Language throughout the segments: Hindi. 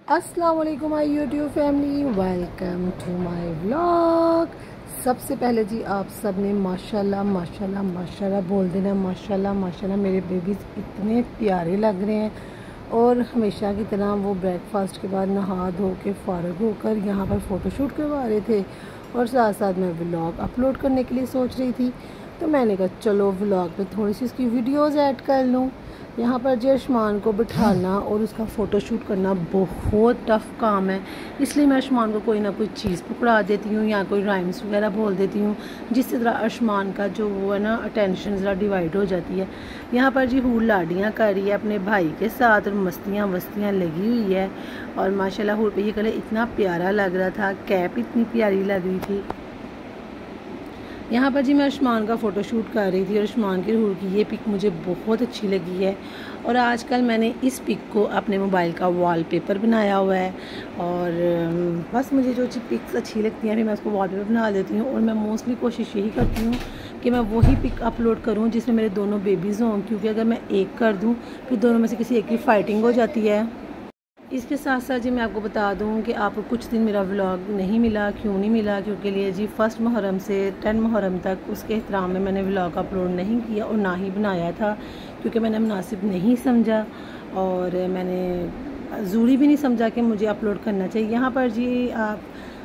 अस्सलाम वालेकुम my YouTube family, welcome to my vlog. सबसे पहले जी आप सब ने माशाल्लाह माशाल्लाह माशाल्लाह बोल देना। माशाल्लाह माशाल्लाह मेरे बेबीज़ इतने प्यारे लग रहे हैं और हमेशा की तरह वो ब्रेकफास्ट के बाद नहा धो के फ़ारिग होकर यहाँ पर फ़ोटोशूट करवा रहे थे और साथ साथ मैं व्लॉग अपलोड करने के लिए सोच रही थी। तो मैंने कहा चलो व्लॉग पे थोड़ी सी उसकी वीडियोस ऐड कर लूँ। यहाँ पर जो आयुष्मान को बिठाना और उसका फ़ोटोशूट करना बहुत टफ़ काम है, इसलिए मैं आयुष्मान को कोई ना कोई चीज़ पकड़ा देती हूँ या कोई राइम्स वगैरह बोल देती हूँ, जिससे ज़रा आयुष्मान का जो वो है ना अटेंशन ज़रा डिवाइड हो जाती है। यहाँ पर जी हूर लाडियाँ कर रही है अपने भाई के साथ और मस्तियाँ वस्तियाँ लगी हुई है। और माशाल्लाह हूर पे ये कलर इतना प्यारा लग रहा था, कैप इतनी प्यारी लग रही थी। यहाँ पर जी मैं आयुष्मान का फ़ोटोशूट कर रही थी और आयुष्मान की हूर की ये पिक मुझे बहुत अच्छी लगी है और आजकल मैंने इस पिक को अपने मोबाइल का वॉलपेपर बनाया हुआ है। और बस मुझे जो पिक्स अच्छी लगती हैं फिर मैं उसको वॉलपेपर बना देती हूँ और मैं मोस्टली कोशिश यही करती हूँ कि मैं वही पिक अपलोड करूँ जिसमें मेरे दोनों बेबीज़ हों, क्योंकि अगर मैं एक कर दूँ फिर दोनों में से किसी एक की फ़ाइटिंग हो जाती है। इसके साथ साथ जी मैं आपको बता दूं कि आपको कुछ दिन मेरा व्लॉग नहीं मिला। क्यों नहीं मिला? क्योंकि लिए जी 1 मुहर्रम से 10 मुहर्रम तक उसके एहतराम में मैंने व्लॉग अपलोड नहीं किया और ना ही बनाया था, क्योंकि मैंने मुनासिब नहीं समझा और मैंने ज़रूरी भी नहीं समझा कि मुझे अपलोड करना चाहिए। यहाँ पर जी आप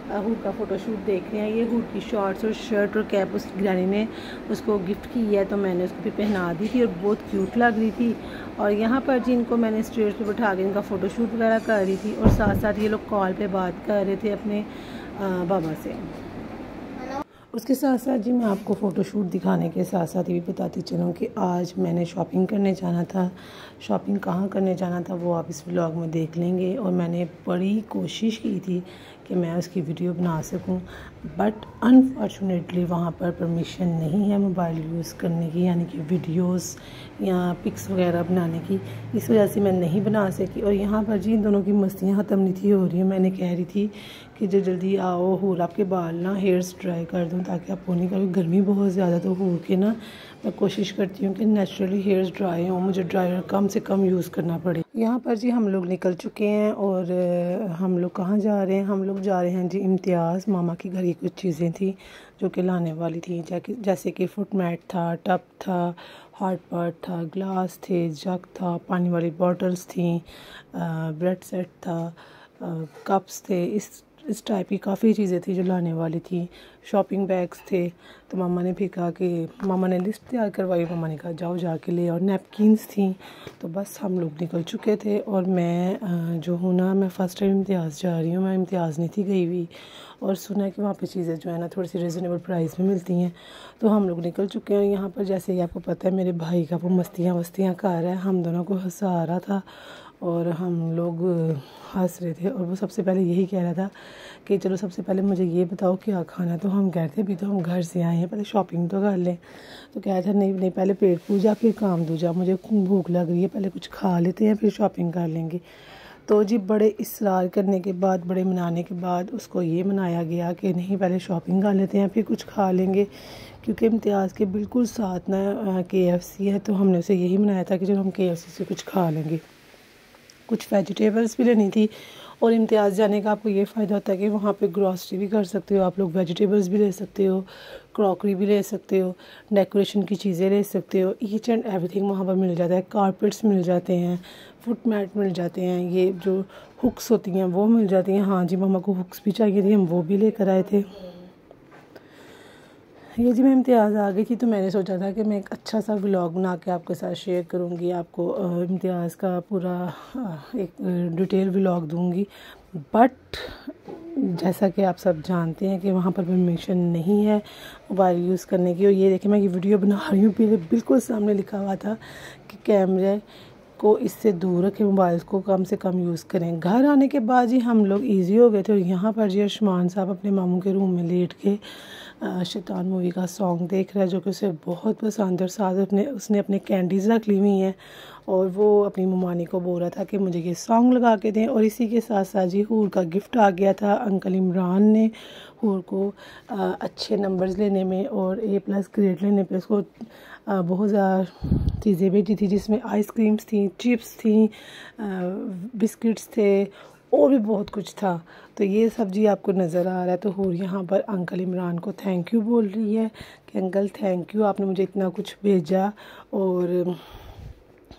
हूर का फ़ोटोशूट देख रहे हैं। ये हूर की शॉर्ट्स और शर्ट और कैप उस ग्रैनी ने उसको गिफ्ट की है, तो मैंने उसको भी पहना दी थी और बहुत क्यूट लग रही थी। और यहाँ पर जी इनको मैंने स्टेज पे बैठा के इनका फ़ोटोशूट वगैरह कर रही थी और साथ साथ ये लोग कॉल पे बात कर रहे थे अपने बाबा से। उसके साथ साथ जी मैं आपको फ़ोटोशूट दिखाने के साथ साथ ये भी बताती चलूँ कि आज मैंने शॉपिंग करने जाना था। शॉपिंग कहाँ करने जाना था वो आप इस व्लॉग में देख लेंगे और मैंने बड़ी कोशिश की थी कि मैं उसकी वीडियो बना सकूं, बट अनफॉर्चुनेटली वहाँ पर परमिशन नहीं है मोबाइल यूज़ करने की, यानी कि वीडियोस या पिक्स वगैरह बनाने की। इस वजह से मैं नहीं बना सकी। और यहाँ पर जी इन दोनों की मस्तियाँ ख़त्म नहीं थी हो रही हैं। मैंने कह रही थी कि जो जल्दी आओ हूर आपके बाल ना हेयर्स ड्राई कर दूँ ताकि आप नहीं करो, गर्मी बहुत ज़्यादा तो हूर के ना मैं कोशिश करती हूँ कि नेचुरली हेयर्स ड्राई हों, मुझे ड्रायर कम से कम यूज़ करना पड़े। यहाँ पर जी हम लोग निकल चुके हैं और हम लोग कहाँ जा रहे हैं? हम लोग जा रहे हैं जी इम्तियाज़। मामा के घर की कुछ चीज़ें थी जो कि लाने वाली थी, जैसे कि फुट मैट था, टब था, हॉट पॉट था, ग्लास थे, जग था, पानी वाली बॉटल्स थी, ब्रेड सेट था, कप्स थे, इस टाइप की काफ़ी चीज़ें थी जो लाने वाली थी। शॉपिंग बैग्स थे। तो मामा ने भी कहा कि मामा ने लिस्ट तैयार करवाई, मामा ने कहा जाओ जाके ले। और नैपकिन्स थी। तो बस हम लोग निकल चुके थे और मैं जो हूँ ना मैं फ़र्स्ट टाइम इम्तियाज़ जा रही हूँ। मैं इम्तियाज़ नहीं थी गई हुई और सुना है कि वहाँ पे चीज़ें जो है ना थोड़ी सी रिजनेबल प्राइस में मिलती हैं। तो हम लोग निकल चुके हैं। यहाँ पर जैसे ही आपको पता है मेरे भाई का वो मस्तियाँ वस्तियाँ कर रहा है, हम दोनों को हंसा रहा था और हम लोग हंस रहे थे। और वो सबसे पहले यही कह रहा था कि चलो सबसे पहले मुझे ये बताओ क्या खाना है। तो हम कह रहे थे अभी तो हम घर से आए हैं, पहले शॉपिंग तो कर लें। तो कह रहा था नहीं नहीं पहले पेट पूजा फिर काम दूजा, मुझे भूख लग रही है, पहले कुछ खा लेते हैं फिर शॉपिंग कर लेंगे। तो जी बड़े इसरार करने के बाद, बड़े मनाने के बाद उसको ये मनाया गया कि नहीं पहले शॉपिंग कर लेते हैं फिर कुछ खा लेंगे, क्योंकि इम्तियाज़ के बिल्कुल साथ ना KFC है। तो हमने उसे यही मनाया था कि जब हम KFC से कुछ खा लेंगे। कुछ वेजिटेबल्स भी लेनी थी और इम्तियाज़ जाने का आपको ये फ़ायदा होता है कि वहाँ पे ग्रॉसरी भी कर सकते हो आप लोग, वेजिटेबल्स भी ले सकते हो, क्रॉकरी भी ले सकते हो, डेकोरेशन की चीज़ें ले सकते हो, ईच एंड एवरीथिंग वहाँ पर मिल जाता है। कारपेट्स मिल जाते हैं, फुट मैट मिल जाते हैं, ये जो हुक्स होती हैं वो मिल जाती हैं। हाँ जी मामा को हुक्स भी चाहिए थी, हम वो भी लेकर आए थे। ये जी मैं इम्तियाज़ आ गई थी तो मैंने सोचा था कि मैं एक अच्छा सा व्लॉग बना के आपके साथ शेयर करूँगी, आपको इम्तियाज़ का पूरा एक डिटेल व्लॉग दूँगी। बट जैसा कि आप सब जानते हैं कि वहाँ पर परमिशन नहीं है मोबाइल यूज़ करने की। और ये देखिए मैं ये वीडियो बना रही हूँ, बिल्कुल सामने लिखा हुआ था कि कैमरे को इससे दूर रखें, मोबाइल को कम से कम यूज़ करें। घर आने के बाद ही हम लोग ईजी हो गए थे और यहाँ पर जी आयुष्मान साहब अपने मामू के रूम में लेट के शैतान मूवी का सॉन्ग देख रहा है जो कि उसे बहुत पसंद है। और साथ उसने अपने कैंडीज़ रख ली हुई हैं और वो अपनी ममानी को बोल रहा था कि मुझे ये सॉन्ग लगा के दें। और इसी के साथ साथ जी हूर का गिफ्ट आ गया था। अंकल इमरान ने हूर को अच्छे नंबर्स लेने में और A+ ग्रेड लेने पे उसको बहुत ज़्यादा चीज़ें भेजी थी, जिसमें आइसक्रीम्स थी, चिप्स थी, बिस्किट्स थे और भी बहुत कुछ था। तो ये सब जी आपको नज़र आ रहा है। तो हूर यहाँ पर अंकल इमरान को थैंक यू बोल रही है कि अंकल थैंक यू, आपने मुझे इतना कुछ भेजा। और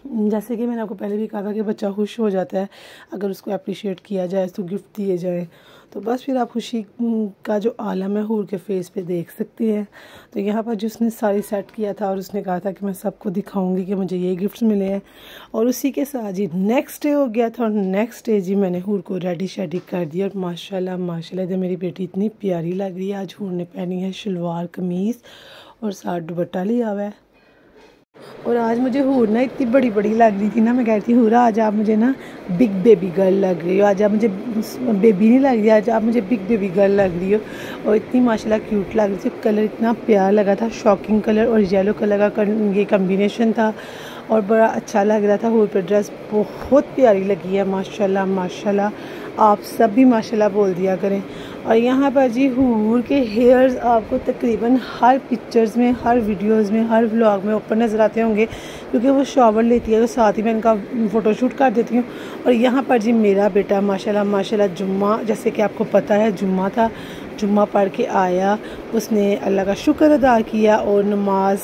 जैसे कि मैंने आपको पहले भी कहा था कि बच्चा खुश हो जाता है अगर उसको अप्रिशिएट किया जाए, तो गिफ्ट दिए जाए, तो बस फिर आप खुशी का जो आलम है हूर के फेस पे देख सकते हैं। तो यहाँ पर जिसने सारी सेट किया था और उसने कहा था कि मैं सबको दिखाऊंगी कि मुझे ये गिफ्ट्स मिले हैं, और उसी के साथ जी नेक्स्ट डे हो गया था। और नेक्स्ट डे जी मैंने हूर को रेडी शेडी कर दिया। और माशाल्लाह माशाल्लाह जो मेरी बेटी इतनी प्यारी लग रही है। आज हूर ने पहनी है शलवार कमीज़ और साथ दुपट्टा लिया हुआ है। और आज मुझे हूर ना इतनी बड़ी बड़ी लग रही थी ना, मैं कहती हूँ आज आप मुझे ना बिग बेबी गर्ल लग रही हो, आज आप मुझे बेबी नहीं लग रही, आज आप मुझे बिग बेबी गर्ल लग रही हो। और इतनी माशाल्लाह क्यूट लग रही थी, कलर इतना प्यार लगा था, शॉकिंग कलर और येलो कलर का ये कम्बिनेशन था और बड़ा अच्छा लग रहा था। हूर पर ड्रेस बहुत प्यारी लगी है माशाल्लाह माशाल्लाह, आप सब भी माशाल्लाह बोल दिया करें। और यहाँ पर जी हूर के हेयर्स आपको तकरीबन हर पिक्चर्स में, हर वीडियोस में, हर व्लॉग में ऊपर नज़र आते होंगे, क्योंकि वो शॉवर लेती है तो साथ ही मैं इनका फ़ोटोशूट कर देती हूँ। और यहाँ पर जी मेरा बेटा माशाल्लाह माशाल्लाह जुम्मा, जैसे कि आपको पता है जुम्मा था, जुम्मा पढ़ के आया, उसने अल्लाह का शुक्र अदा किया और नमाज,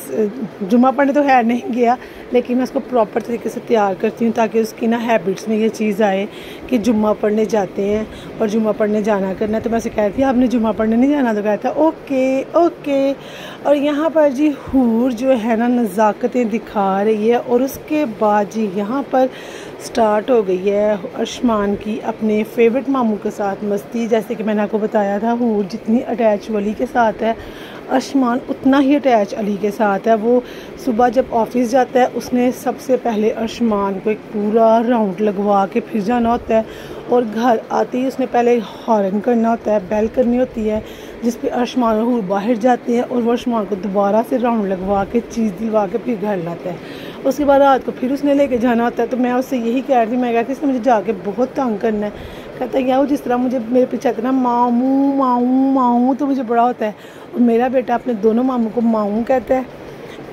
जुम्मा पढ़ने तो है नहीं गया, लेकिन मैं उसको प्रॉपर तरीके से तैयार करती हूँ ताकि उसकी ना हैबिट्स में ये चीज़ आए कि जुम्मा पढ़ने जाते हैं और जुम्मा पढ़ने जाना करना है। तो मैं उसे कह रही थी आपने जुम्मा पढ़ने नहीं जाना, तो कहता ओके ओके। और यहाँ पर जी हूर जो है ना नज़ाकतें दिखा रही है। और उसके बाद जी यहाँ पर स्टार्ट हो गई है अर्शमान की अपने फेवरेट मामू के साथ मस्ती। जैसे कि मैंने आपको बताया था हूर जितनी अटैच वली के साथ है, अर्शमान उतना ही अटैच अली के साथ है। वो सुबह जब ऑफिस जाता है उसने सबसे पहले अर्शमान को एक पूरा राउंड लगवा के फिर जाना होता है, और घर आते ही उसने पहले हॉर्न करना होता है, बेल करनी होती है, जिस पे अर्शमान और हूर बाहर जाते हैं और वो अर्शमान को दोबारा से राउंड लगवा के चीज़ दिलवा के फिर घर लाता है। उसके बाद रात को फिर उसने लेके जाना होता है। तो मैं उससे यही कह रही थी, मैं कहती इसने मुझे जाके बहुत तंग करना है। कहता है यार जिस तरह मुझे मेरे पीछे आता है ना मामू माऊ माऊ, तो मुझे बड़ा होता है। और मेरा बेटा अपने दोनों मामू को माऊ कहता है।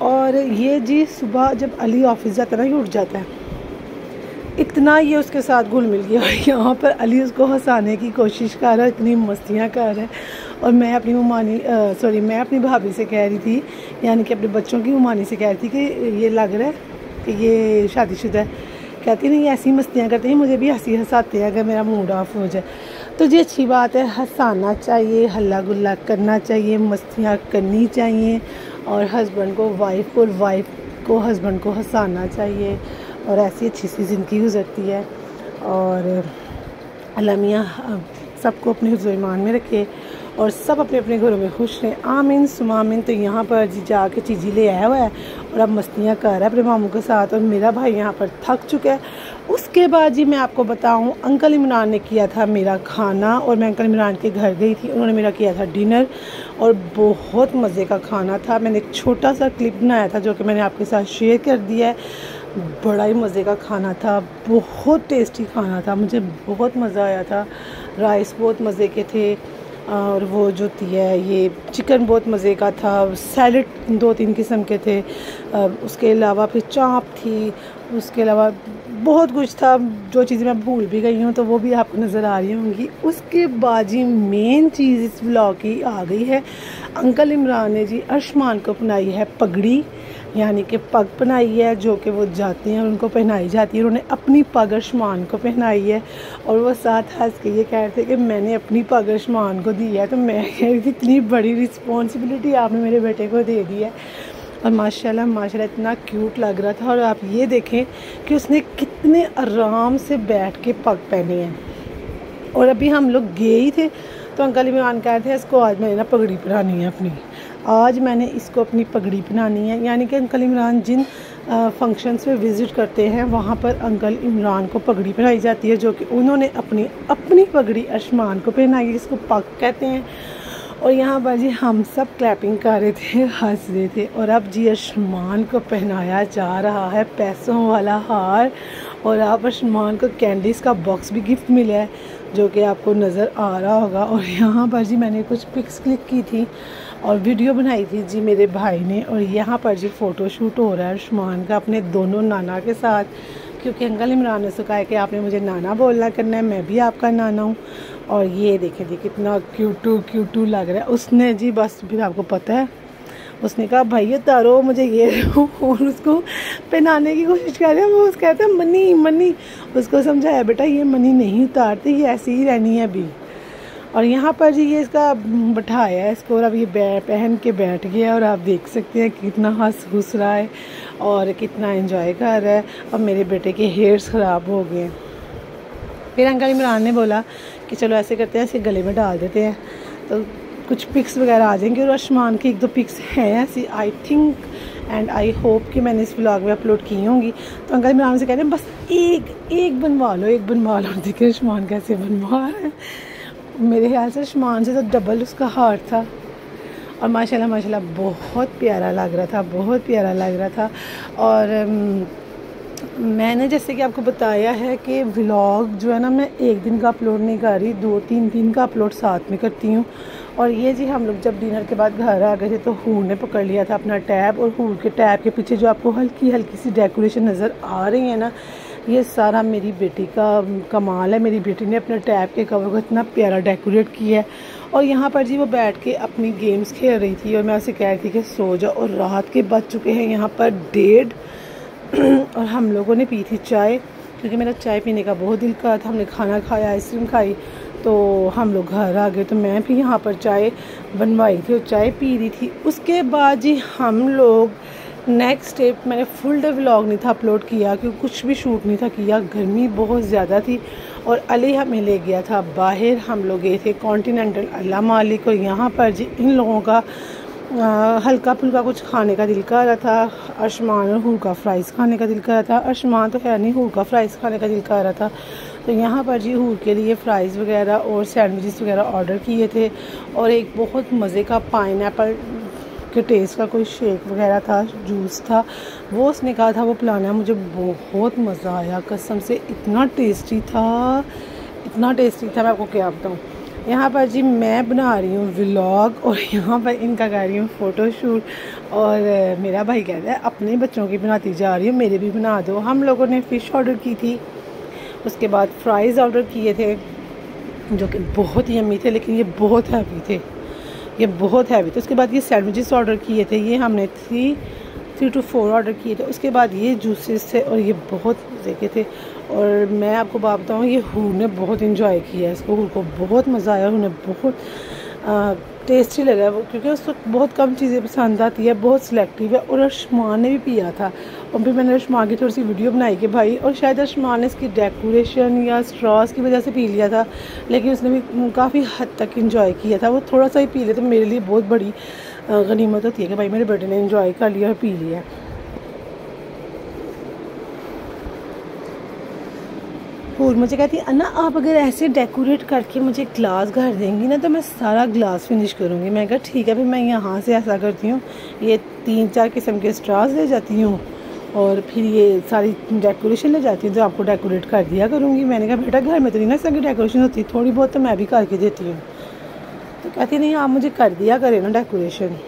और ये जी सुबह जब अली ऑफिस जाता है ना, ये उठ जाता है, इतना ये उसके साथ घुल मिल गया। यहाँ पर अली उसको हंसाने की कोशिश कर रहा है, इतनी मस्तियाँ कर रहा है। और मैं अपनी मैं अपनी भाभी से कह रही थी, यानी कि अपने बच्चों की उमानी से कह रही थी कि ये लग रहा है कि ये शादीशुदा है। कहती नहीं ऐसी मस्तियाँ करते हैं, मुझे भी हंसी हंसाते हैं अगर मेरा मूड ऑफ हो जाए। तो ये अच्छी बात है, हंसाना चाहिए, हल्ला गुल्ला करना चाहिए, मस्तियाँ करनी चाहिए, और हस्बैंड को वाइफ और वाइफ को हस्बैंड को हंसाना चाहिए, और ऐसी अच्छी सी ज़िंदगी गुजरती है। और अल्लाह मियाँ सबको अपने हिफ्ज़ ईमान में रखे और सब अपने अपने घरों में खुश रहें, आमीन सुमा आमीन। तो यहाँ पर जी जाके चीज़ी ले आया हुआ है और अब मस्तियाँ कर रहा है अपने मामू के साथ, और मेरा भाई यहाँ पर थक चुका है। उसके बाद जी मैं आपको बताऊँ, अंकल इमरान ने किया था मेरा खाना, और मैं अंकल इमरान के घर गई थी, उन्होंने मेरा किया था डिनर, और बहुत मज़े का खाना था। मैंने एक छोटा सा क्लिप बनाया था जो कि मैंने आपके साथ शेयर कर दिया है। बड़ा ही मज़े का खाना था, बहुत टेस्टी खाना था, मुझे बहुत मज़ा आया था। राइस बहुत मज़े के थे, और वो जो थी है ये चिकन बहुत मज़े का था, सैलड 2-3 किस्म के थे, उसके अलावा फिर चाप थी, उसके अलावा बहुत कुछ था। जो चीज़ें मैं भूल भी गई हूँ तो वो भी आपको नज़र आ रही होंगी। उसके बाद जी मेन चीज़ इस व्लॉग की आ गई है, अंकल इमरान ने जी अर्शमान को पहनाई है पगड़ी, यानी कि पग पहनाई है, जो कि वो जाते हैं और उनको पहनाई जाती है। उन्होंने अपनी पग अर्शमान को पहनाई है, और वो साथ हंस के ये कह रहे थे कि मैंने अपनी पग अर्शमान को दी है। तो मैं कह रही थी इतनी बड़ी रिस्पॉन्सिबिलिटी आपने मेरे बेटे को दे दी है। और माशाल्लाह माशाल्लाह इतना क्यूट लग रहा था। और आप ये देखें कि उसने कितने आराम से बैठ के पग पहनी है। और अभी हम लोग गए ही थे तो अंकल इमरान कह रहे थे इसको आज मैंने ना पगड़ी पहनानी है अपनी, आज मैंने इसको अपनी पगड़ी पहनानी है। यानी कि अंकल इमरान जिन फंक्शंस में विज़िट करते हैं वहाँ पर अंकल इमरान को पगड़ी पहनाई जाती है, जो कि उन्होंने अपनी पगड़ी अर्शमान को पहनाई है, जिसको पग कहते हैं। और यहाँ पर जी हम सब क्लैपिंग कर रहे थे, हंस रहे थे। और अब जी अर्शमान को पहनाया जा रहा है पैसों वाला हार, और अब अर्शमान को कैंडीज़ का बॉक्स भी गिफ्ट मिला है, जो कि आपको नज़र आ रहा होगा। और यहाँ पर जी मैंने कुछ पिक्स क्लिक की थी और वीडियो बनाई थी जी मेरे भाई ने। और यहाँ पर जी फ़ोटो शूट हो रहा है अर्शमान का अपने दोनों नाना के साथ, क्योंकि अंकल इमरान ने कहा है कि आपने मुझे नाना बोलना करना है, मैं भी आपका नाना हूँ। और ये देखें जी कितना क्यूटू लग रहा है। उसने जी बस फिर आपको पता है उसने कहा भाई उतारो मुझे ये और उसको पहनाने की कोशिश कर रहे हैं। वो उसका कहता है मनी। उसको समझाया बेटा ये मनी नहीं उतारती, ये ऐसी ही रहनी है अभी। और यहाँ पर जी ये इसका बैठाया है इसको और अब ये पहन के बैठ गया और आप देख सकते हैं कितना हंस रहा है और कितना एंजॉय कर रहा है। अब मेरे बेटे के हेयर्स ख़राब हो गए। फिर अंकल इमरान ने बोला कि चलो ऐसे करते हैं, इसे गले में डाल देते हैं तो कुछ पिक्स वगैरह आ जाएंगे। और आसमान की 1-2 पिक्स हैं ऐसी I think and I hope कि मैंने इस व्लॉग में अपलोड की होंगी। तो अंकल इमरान से कह रहे हैं बस एक बनवा लो। देखिए आसमान कैसे बनवा रहा है। मेरे ख्याल से आसमान से तो डबल उसका हार्ट था और माशाल्लाह बहुत प्यारा लग रहा था। और मैंने जैसे कि आपको बताया है कि व्लॉग जो है ना मैं एक दिन का अपलोड नहीं कर रही, 2-3 दिन का अपलोड साथ में करती हूँ। और ये जी हम लोग जब डिनर के बाद घर आ गए थे तो हूर ने पकड़ लिया था अपना टैब और हूर के टैब के पीछे जो आपको हल्की सी डेकोरेशन नज़र आ रही है ना, ये सारा मेरी बेटी का कमाल है। मेरी बेटी ने अपने टैब के कवर को इतना प्यारा डेकोरेट किया है। और यहाँ पर जी वो बैठ के अपनी गेम्स खेल रही थी और मैं उसे कह रही थी कि सो जा। और रात के बज चुके हैं यहाँ पर 1:30 और हम लोगों ने पी थी चाय, क्योंकि मेरा चाय पीने का बहुत दिल कर था। हमने खाना खाया, आइसक्रीम खाई तो हम लोग घर आ गए। तो मैं भी यहाँ पर चाय बनवाई थी और चाय पी रही थी। उसके बाद जी हम लोग नेक्स्ट डे मैंने फुल डे व्लॉग नहीं था अपलोड किया क्योंकि कुछ भी शूट नहीं था किया, गर्मी बहुत ज़्यादा थी। और अली हमें ले गया था बाहर, हम लोग गए थे कॉन्टिनेंटल अल्लाह मालिक। और यहाँ पर जी इन लोगों का हल्का फुल्का कुछ खाने का दिल कर रहा था। आसमान और हूर का फ्राइज़ खाने का दिल कर रहा था। आसमान तो है नहीं, हूर का फ्राइज़ खाने का दिल कर रहा था। तो यहाँ पर जी हूर के लिए फ़्राइज़ वगैरह और सैंडविचेस वगैरह ऑर्डर किए थे। और एक बहुत मज़े का पाइनएप्पल के टेस्ट का कोई शेक वगैरह था, जूस था, वो उसने कहा था वो पिलाना है। मुझे बहुत मज़ा आया कसम से, इतना टेस्टी था मैं आपको क्या बताऊँ। यहाँ पर जी मैं बना रही हूँ व्लॉग और यहाँ पर इनका कर रही हूँ फ़ोटोशूट। और मेरा भाई कहता है अपने बच्चों की बनाती जा रही हूँ, मेरे भी बना दो। हम लोगों ने फ़िश ऑर्डर की थी, उसके बाद फ्राइज़ ऑर्डर किए थे जो कि बहुत ही यम्मी थे, लेकिन ये बहुत हैवी थे। उसके बाद ये सैंडविचेस ऑर्डर किए थे, ये हमने 3 to 4 ऑर्डर किए थे। उसके बाद ये जूसेस थे और ये बहुत मज़े के थे। और मैं आपको बात बताऊँ ये हूर ने बहुत इंजॉय किया, इसको हूर को बहुत मज़ा आया, उन्हें बहुत टेस्टी लगा वो, क्योंकि उसको बहुत कम चीज़ें पसंद आती है, बहुत सिलेक्टिव है। और अर्शमान ने भी पिया था और फिर मैंने अर्शमान की थोड़ी सी वीडियो बनाई कि भाई, और शायद अर्शमान ने इसकी डेकोरेशन या स्ट्रॉस की वजह से पी लिया था, लेकिन उसने भी काफ़ी हद तक इंजॉय किया था। वो थोड़ा सा ही पी ले तो मेरे लिए बहुत बड़ी गनीमत होती है कि भाई मेरे बेटे ने इंजॉय कर लिया और पी लिया। और मुझे कहती है अन्ना आप अगर ऐसे डेकोरेट करके मुझे ग्लास घर देंगी ना तो मैं सारा ग्लास फिनिश करूँगी। मैं कहा ठीक है, फिर मैं यहाँ से ऐसा करती हूँ, ये 3-4 किस्म के स्ट्रॉस ले जाती हूँ और फिर ये सारी डेकोरेशन ले जाती हूँ तो आपको डेकोरेट कर दिया करूँगी। मैंने कहा बेटा घर में तो नहीं ना इसकी डेकोरेशन होती, थोड़ी बहुत तो मैं भी करके देती हूँ। तो कहती नहीं आप मुझे कर दिया करें ना डेकोरेशन।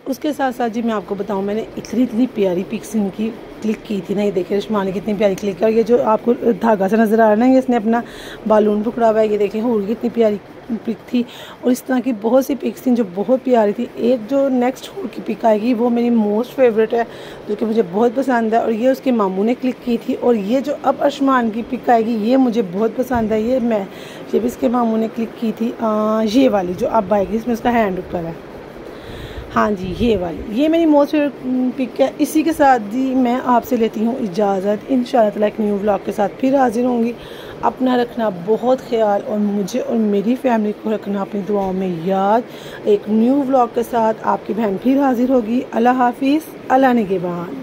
उसके साथ साथ जी मैं आपको बताऊं मैंने इतनी प्यारी पिक्स इनकी क्लिक की थी ना, ये देखिए रश्मान ने कितनी प्यारी क्लिक की। और ये जो आपको धागा सा नज़र आ रहा है ना, ये इसने अपना बालून पकड़ा हुआ है, ये देखिए हूर की इतनी प्यारी पिक थी। और इस तरह की बहुत सी पिक्स थी जो बहुत प्यारी थी। एक जो नेक्स्ट हूर की पिक आएगी वो मेरी मोस्ट फेवरेट है, जो कि मुझे बहुत पसंद है, और ये उसके मामू ने क्लिक की थी। और ये जो अब आसमान की पिक आएगी ये मुझे बहुत पसंद है, ये भी इसके मामू ने क्लिक की थी। ये वाली जो अब आएगी इसमें उसका हैंड ऊपर है, हाँ जी ये वाली, ये मेरी मोस्ट फेवरेट पिक है। इसी के साथ जी मैं आपसे लेती हूँ इजाज़त। इंशाल्लाह ताला एक न्यू व्लॉग के साथ फिर हाजिर होंगी। अपना रखना बहुत ख्याल और मुझे और मेरी फैमिली को रखना अपनी दुआओं में याद। एक न्यू व्लॉग के साथ आपकी बहन फिर हाजिर होगी। अल्लाह हाफिज़, अल्लाह निगहबान।